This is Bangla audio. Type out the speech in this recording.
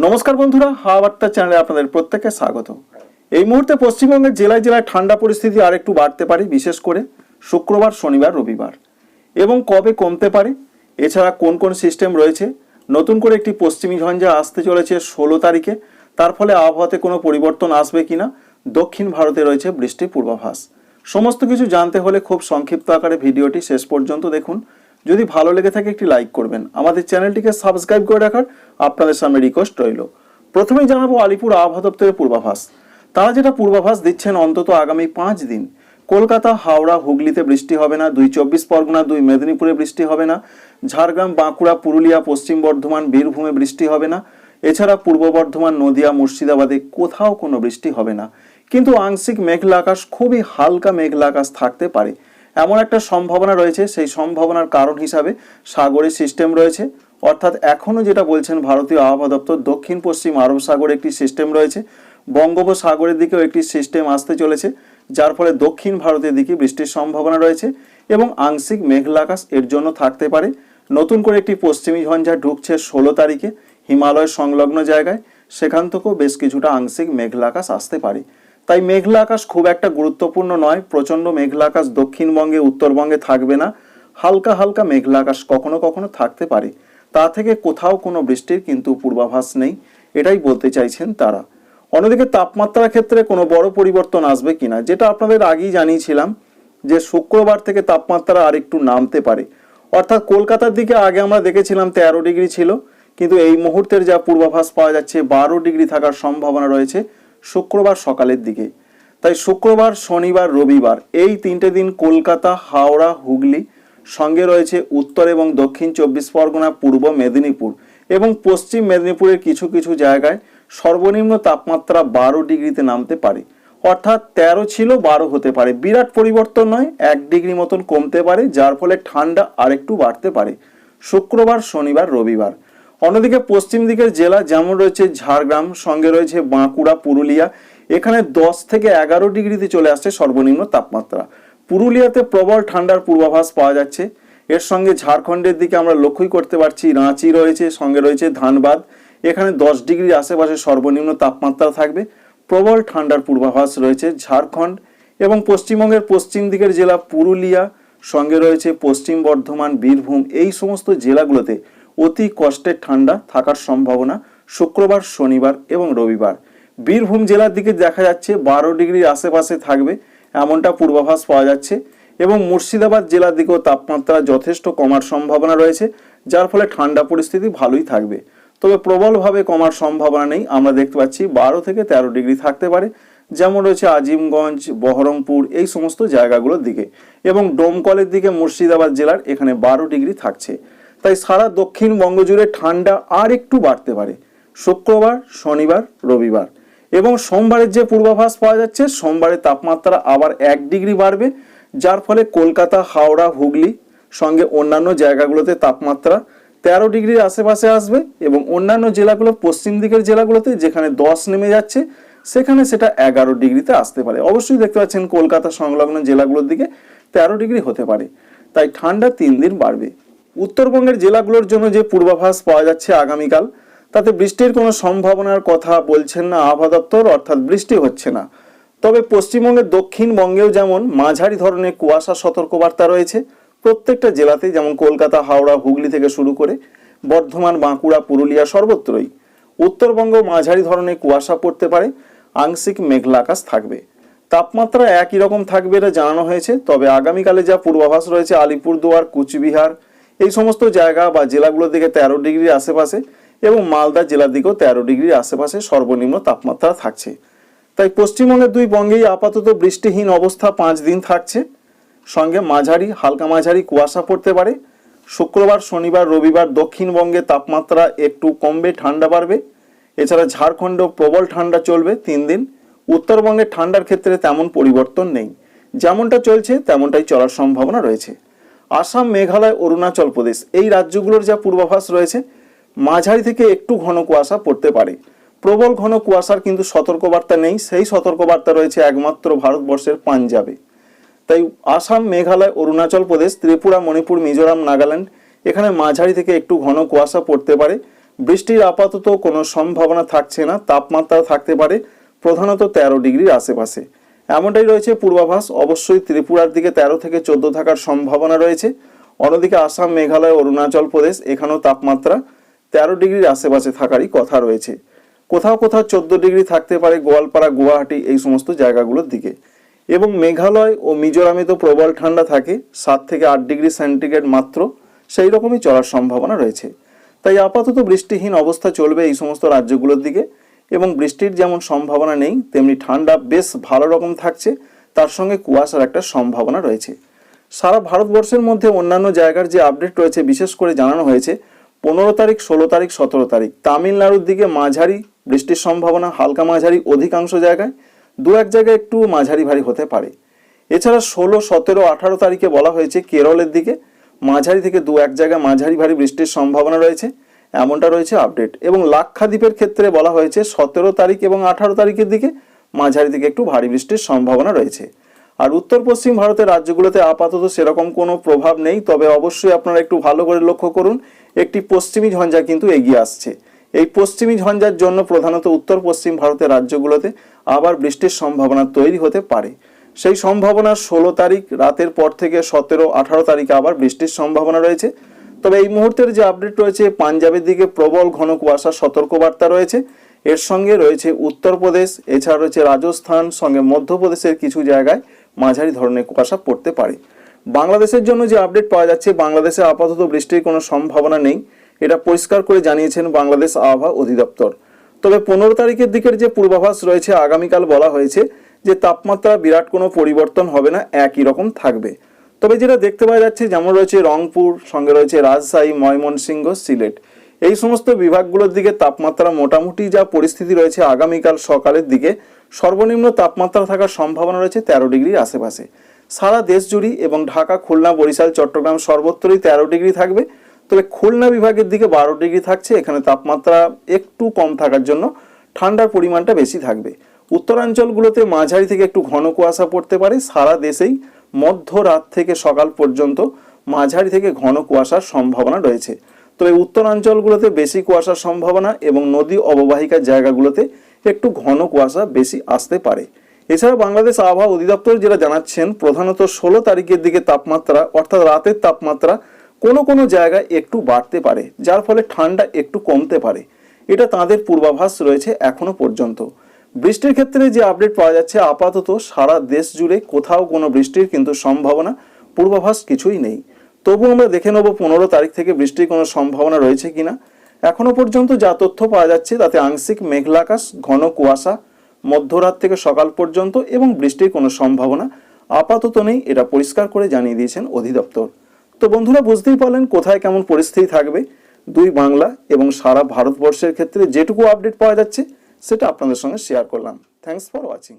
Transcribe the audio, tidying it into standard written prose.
নমস্কার বন্ধুরা, হাওয়া বার্তা চ্যানেলে আপনাদের প্রত্যেককে স্বাগত। এই মুহূর্তে পশ্চিমবঙ্গের জেলায় জেলায় ঠান্ডা পরিস্থিতি আরেকটু বাড়তে পারে, বিশেষ করে শুক্রবার, শনিবার, রবিবার। এবং কবে কমতে পারে, এছাড়া কোন কোন সিস্টেম রয়েছে, নতুন করে একটি পশ্চিমী ঝঞ্ঝা আসতে চলেছে 16 তারিখে, তার ফলে আবহাওয়াতে কোনো পরিবর্তন আসবে কিনা, দক্ষিণ ভারতে রয়েছে বৃষ্টির পূর্বাভাস। সমস্ত কিছু জানতে হলে খুব সংক্ষিপ্ত আকারে ভিডিওটি শেষ পর্যন্ত দেখুন। যদি ভালো লেগে থাকে একটি লাইক করবেন, আমাদের চ্যানেলটিকে সাবস্ক্রাইব করে রাখার আপনাদের সামনে রিকোয়েস্ট রইল। প্রথমেই জানাবো আলিপুর আবহাওয়া দপ্তরের পূর্বাভাস। তারা যেটা পূর্বাভাস দিচ্ছেন, অন্তত আগামী 5 দিন কলকাতা, হাওড়া, হুগলিতে বৃষ্টি হবে না, 2 চব্বিশ পরগনা, 2 মেদিনীপুরে বৃষ্টি হবে না, ঝাড়গ্রাম, বাঁকুড়া, পুরুলিয়া, পশ্চিম বর্ধমান, বীরভূমে বৃষ্টি হবে না। এছাড়া পূর্ব বর্ধমান, নদিয়া, মুর্শিদাবাদে কোথাও কোনো বৃষ্টি হবে না। কিন্তু আংশিক মেঘলা আকাশ, খুবই হালকা মেঘলা আকাশ থাকতে পারে, এমন একটা সম্ভাবনা রয়েছে। সেই সম্ভাবনার কারণ হিসাবে সাগরের সিস্টেম রয়েছে, অর্থাৎ এখনও যেটা বলছেন ভারতীয় আবহাওয়া দপ্তর, দক্ষিণ পশ্চিম আরব সাগরে একটি সিস্টেম রয়েছে, বঙ্গোপসাগরের দিকেও একটি সিস্টেম আসতে চলেছে, যার ফলে দক্ষিণ ভারতের দিকে বৃষ্টির সম্ভাবনা রয়েছে এবং আংশিক মেঘলা আকাশ এর জন্য থাকতে পারে। নতুন করে একটি পশ্চিমী ঝঞ্ঝা ঢুকছে 16 তারিখে হিমালয় সংলগ্ন জায়গায়, সেখান থেকেও বেশ কিছুটা আংশিক মেঘলা আকাশ আসতে পারে। তাই মেঘলা আকাশ খুব একটা গুরুত্বপূর্ণ নয়। প্রচণ্ড মেঘলা আকাশ দক্ষিণবঙ্গে, উত্তরবঙ্গে থাকবে না। হালকা হালকা মেঘলা আকাশ কখনো কখনো থাকতে পারে, তা থেকে কোথাও কোনো বৃষ্টির কিন্তু পূর্বাভাস নেই, এটাই বলতে চাইছেন তারা। অন্যদিকে তাপমাত্রার ক্ষেত্রে কোনো বড় পরিবর্তন আসবে কিনা, যেটা আপনাদের আগেই জানিয়েছিলাম যে শুক্রবার থেকে তাপমাত্রা আরেকটু নামতে পারে। অর্থাৎ কলকাতার দিকে আগে আমরা দেখেছিলাম 13 ডিগ্রি ছিল, কিন্তু এই মুহূর্তের যা পূর্বাভাস পাওয়া যাচ্ছে 12 ডিগ্রি থাকার সম্ভাবনা রয়েছে শুক্রবার সকালের দিকে। তাই শুক্রবার, শনিবার, রবিবার এই 3টে দিন কলকাতা, হাওড়া, হুগলি, সঙ্গে রয়েছে উত্তর এবং দক্ষিণ 24 পরগনা, পূর্ব মেদিনীপুর এবং পশ্চিম মেদিনীপুরের কিছু কিছু জায়গায় সর্বনিম্ন তাপমাত্রা 12 ডিগ্রিতে নামতে পারে। অর্থাৎ 13 ছিল 12 হতে পারে, বিরাট পরিবর্তন নয়, 1 ডিগ্রি মতন কমতে পারে, যার ফলে ঠান্ডা আরেকটু বাড়তে পারে শুক্রবার, শনিবার, রবিবার। অন্যদিকে পশ্চিম দিকের জেলা যেমন রয়েছে ঝাড়গ্রাম, সঙ্গে রয়েছে বাঁকুড়া, পুরুলিয়া, এখানে 10 থেকে 11 ডিগ্রিতে চলে আসছে সর্বনিম্ন তাপমাত্রা। পুরুলিয়াতে প্রবল ঠান্ডার পূর্বাভাস পাওয়া যাচ্ছে। এর সঙ্গে ঝাড়খণ্ডের দিকে আমরা লক্ষ্যই করতে পারছি, রাঁচি রয়েছে, সঙ্গে রয়েছে ধানবাদ, এখানে 10 ডিগ্রির আশেপাশে সর্বনিম্ন তাপমাত্রা থাকবে। প্রবল ঠান্ডার পূর্বাভাস রয়েছে ঝাড়খণ্ড এবং পশ্চিমবঙ্গের পশ্চিম দিকের জেলা পুরুলিয়া, সঙ্গে রয়েছে পশ্চিম বর্ধমান, বীরভূম, এই সমস্ত জেলাগুলোতে অতি কষ্টের ঠান্ডা থাকার সম্ভাবনা শুক্রবার, শনিবার এবং রবিবার। বীরভূম জেলার দিকে দেখা যাচ্ছে 12 ডিগ্রির আশেপাশে থাকবে, এমনটা পূর্বাভাস পাওয়া যাচ্ছে এবং মুর্শিদাবাদ জেলার দিকেও তাপমাত্রা যথেষ্ট কমার সম্ভাবনা রয়েছে, যার ফলে ঠান্ডা পরিস্থিতি ভালোই থাকবে। তবে প্রবলভাবে কমার সম্ভাবনা নেই, আমরা দেখতে পাচ্ছি 12 থেকে 13 ডিগ্রি থাকতে পারে, যেমন রয়েছে আজিমগঞ্জ, বহরমপুর, এই সমস্ত জায়গাগুলোর দিকে এবং ডোমকলের দিকে মুর্শিদাবাদ জেলার এখানে 12 ডিগ্রি থাকছে। তাই সারা দক্ষিণবঙ্গ জুড়ে ঠান্ডা আর একটু বাড়তে পারে শুক্রবার, শনিবার, রবিবার এবং সোমবারের যে পূর্বাভাস পাওয়া যাচ্ছে, সোমবারে তাপমাত্রা আবার 1 ডিগ্রি বাড়বে, যার ফলে কলকাতা, হাওড়া, হুগলি সঙ্গে অন্যান্য জায়গাগুলোতে তাপমাত্রা 13 ডিগ্রির আশেপাশে আসবে এবং অন্যান্য জেলাগুলো, পশ্চিম দিকের জেলাগুলোতে যেখানে 10 নেমে যাচ্ছে সেখানে সেটা 11 ডিগ্রিতে আসতে পারে। অবশ্যই দেখতে পাচ্ছেন কলকাতা সংলগ্ন জেলাগুলোর দিকে 13 ডিগ্রি হতে পারে। তাই ঠান্ডা 3 দিন বাড়বে। উত্তরবঙ্গের জেলাগুলোর জন্য যে পূর্বাভাস পাওয়া যাচ্ছে আগামীকাল, তাতে বৃষ্টির কোনো সম্ভাবনার কথা বলছেন না আবহাওয়া দপ্তর, অর্থাৎ বৃষ্টি হচ্ছে না। তবে পশ্চিমবঙ্গের দক্ষিণবঙ্গেও যেমন মাঝারি ধরনের কুয়াশা সতর্কবার্তা রয়েছে প্রত্যেকটা জেলাতেই, যেমন কলকাতা, হাওড়া, হুগলি থেকে শুরু করে বর্ধমান, বাঁকুড়া, পুরুলিয়া, সর্বত্রই। উত্তরবঙ্গ মাঝারি ধরনের কুয়াশা পড়তে পারে, আংশিক মেঘলা আকাশ থাকবে। তাপমাত্রা একই রকম থাকবে এটা জানানো হয়েছে। তবে আগামীকালে যা পূর্বাভাস রয়েছে, আলিপুরদুয়ার, কুচবিহার, এই সমস্ত জায়গা বা জেলাগুলোর দিকে 13 ডিগ্রির আশেপাশে এবং মালদা জেলার দিকেও 13 ডিগ্রির আশেপাশে সর্বনিম্ন তাপমাত্রা থাকছে। তাই পশ্চিমবঙ্গের 2 বঙ্গেই আপাতত বৃষ্টিহীন অবস্থা 5 দিন থাকছে, সঙ্গে মাঝারি, হালকা মাঝারি কুয়াশা পড়তে পারে। শুক্রবার, শনিবার, রবিবার দক্ষিণবঙ্গে তাপমাত্রা একটু কমবে, ঠান্ডা বাড়বে। এছাড়া ঝাড়খণ্ড প্রবল ঠান্ডা চলবে 3 দিন। উত্তরবঙ্গের ঠান্ডার ক্ষেত্রে তেমন পরিবর্তন নেই, যেমনটা চলছে তেমনটাই চলার সম্ভাবনা রয়েছে। আসাম, মেঘালয়, অরুণাচল প্রদেশ এই রাজ্যগুলোর যা পূর্বাভাস রয়েছে, মাঝারি থেকে একটু ঘন কুয়াশা পড়তে পারে। প্রবল ঘন কুয়াশার কিন্তু সতর্কবার্তা নেই, সেই সতর্কবার্তা রয়েছে একমাত্র ভারতবর্ষের পাঞ্জাবে। তাই আসাম, মেঘালয়, অরুণাচল প্রদেশ, ত্রিপুরা, মণিপুর, মিজোরাম, নাগাল্যান্ড এখানে মাঝারি থেকে একটু ঘন কুয়াশা পড়তে পারে। বৃষ্টির আপাতত কোনো সম্ভাবনা থাকছে না। তাপমাত্রা থাকতে পারে প্রধানত 13 ডিগ্রির আশেপাশে, এমনটাই রয়েছে পূর্বাভাস। অবশ্যই ত্রিপুরার দিকে 13 থেকে 14 থাকার সম্ভাবনা রয়েছে। অন্যদিকে আসাম, মেঘালয়, অরুণাচল প্রদেশ এখানেও তাপমাত্রা 13 ডিগ্রির আশেপাশে থাকারই কথা রয়েছে। কোথাও কোথাও 14 ডিগ্রি থাকতে পারে গোয়ালপাড়া, গুয়াহাটি এই সমস্ত জায়গাগুলোর দিকে। এবং মেঘালয় ও মিজোরামে তো প্রবল ঠান্ডা থাকে, 7 থেকে 8 ডিগ্রি সেন্টিগ্রেড মাত্র, সেই রকমই চলার সম্ভাবনা রয়েছে। তাই আপাতত বৃষ্টিহীন অবস্থা চলবে এই সমস্ত রাজ্যগুলোর দিকে। এবং বৃষ্টির যেমন সম্ভাবনা নেই, তেমনি ঠান্ডা বেশ ভালো রকম থাকছে, তার সঙ্গে কুয়াশার একটা সম্ভাবনা রয়েছে। সারা ভারতবর্ষের মধ্যে অন্যান্য জায়গার যে আপডেট রয়েছে, বিশেষ করে জানানো হয়েছে 15 তারিখ, 16 তারিখ, 17 তারিখ তামিলনাড়ুর দিকে মাঝারি বৃষ্টির সম্ভাবনা, হালকা মাঝারি অধিকাংশ জায়গায়, দু এক জায়গায় একটু মাঝারি ভারী হতে পারে। এছাড়া 16, 17, 18 তারিখে বলা হয়েছে কেরলের দিকে মাঝারি থেকে দু এক জায়গায় মাঝারি ভারী বৃষ্টির সম্ভাবনা রয়েছে, এমনটা রয়েছে আপডেট। এবং লাক্ষাদ্বীপের ক্ষেত্রে বলা হয়েছে 17 তারিখ এবং 18 তারিখের দিকে মাঝারি থেকে একটু ভারী বৃষ্টির সম্ভাবনা রয়েছে। আর উত্তর পশ্চিম ভারতের রাজ্যগুলোতে আপাতত সেরকম কোনো প্রভাব নেই। তবে অবশ্যই আপনারা একটু ভালো করে লক্ষ্য করুন, একটি পশ্চিমী ঝঞ্ঝা কিন্তু এগিয়ে আসছে। এই পশ্চিমী ঝঞ্ঝার জন্য প্রধানত উত্তর পশ্চিম ভারতের রাজ্যগুলোতে আবার বৃষ্টির সম্ভাবনা তৈরি হতে পারে। সেই সম্ভাবনা 16 তারিখ রাতের পর থেকে 17, 18 তারিখে আবার বৃষ্টির সম্ভাবনা রয়েছে। তবে এই মুহূর্তের যে আপডেট রয়েছে, পাঞ্জাবের দিকে প্রবল ঘন কুয়াশা সতর্কবার্তা রয়েছে। এর সঙ্গে রয়েছে উত্তরপ্রদেশ, এছাড়া রয়েছে রাজস্থান, সঙ্গে মধ্যপ্রদেশের কিছু জায়গায় মাঝারি ধরনের কুয়াশা পড়তে পারে। বাংলাদেশের জন্য যে আপডেট পাওয়া যাচ্ছে, বাংলাদেশে আপাতত বৃষ্টির কোনো সম্ভাবনা নেই, এটা পরিষ্কার করে জানিয়েছেন বাংলাদেশ আবহাওয়া অধিদপ্তর। তবে 15 তারিখের দিকের যে পূর্বাভাস রয়েছে, আগামীকাল বলা হয়েছে যে তাপমাত্রা বিরাট কোনো পরিবর্তন হবে না, একই রকম থাকবে। তবে যেটা দেখতে পাওয়া যাচ্ছে, যেমন রয়েছে রংপুর, সঙ্গে রয়েছে রাজশাহী, ময়মনসিংহ, সিলেট, এই সমস্ত বিভাগগুলোর দিকে তাপমাত্রা মোটামুটি যা পরিস্থিতি রয়েছে, আগামীকাল সকালের দিকে সর্বনিম্ন তাপমাত্রা থাকার সম্ভাবনা রয়েছে 13 ডিগ্রির আশেপাশে। সারা দেশ জুড়ে এবং ঢাকা, খুলনা, বরিশাল, চট্টগ্রাম সর্বত্রই 13 ডিগ্রি থাকবে। তবে খুলনা বিভাগের দিকে 12 ডিগ্রি থাকছে, এখানে তাপমাত্রা একটু কম থাকার জন্য ঠান্ডার পরিমাণটা বেশি থাকবে। উত্তরাঞ্চলগুলোতে মাঝারি থেকে একটু ঘন কুয়াশা পড়তে পারে। সারা দেশেই মধ্যরাত থেকে সকাল পর্যন্ত মাঝারি থেকে ঘন কুয়াশার সম্ভাবনা রয়েছে। তবে উত্তরাঞ্চলগুলোতে বেশি কুয়াশার সম্ভাবনা এবং নদী অববাহিকার জায়গাগুলোতে একটু ঘন কুয়াশা বেশি আসতে পারে। এছাড়া বাংলাদেশ আবহাওয়া অধিদপ্তর যেটা জানাচ্ছেন, প্রধানত 16 তারিখের দিকে তাপমাত্রা, অর্থাৎ রাতের তাপমাত্রা কোনো কোনো জায়গায় একটু বাড়তে পারে, যার ফলে ঠান্ডা একটু কমতে পারে। এটা তাদের পূর্বাভাস রয়েছে এখনো পর্যন্ত। বৃষ্টির ক্ষেত্রে যে আপডেট পাওয়া যাচ্ছে, আপাতত সারা দেশ জুড়ে কোথাও কোনো বৃষ্টির কিন্তু সম্ভাবনা, পূর্বাভাস কিছুই নেই। তবু আমরা দেখে নেব 15 তারিখ থেকে বৃষ্টির কোনো সম্ভাবনা রয়েছে কিনা। এখনো পর্যন্ত যা তথ্য পাওয়া যাচ্ছে, তাতে আংশিক মেঘলা আকাশ, ঘন কুয়াশা মধ্যরাত থেকে সকাল পর্যন্ত এবং বৃষ্টির কোনো সম্ভাবনা আপাতত নেই, এটা পরিষ্কার করে জানিয়ে দিয়েছেন অধিদপ্তর। তো বন্ধুরা, বুঝতেই পারলেন কোথায় কেমন পরিস্থিতি থাকবে। দুই বাংলা এবং সারা ভারতবর্ষের ক্ষেত্রে যেটুকু আপডেট পাওয়া যাচ্ছে সেটা আপনাদের সঙ্গে শেয়ার করলাম। Thanks for watching.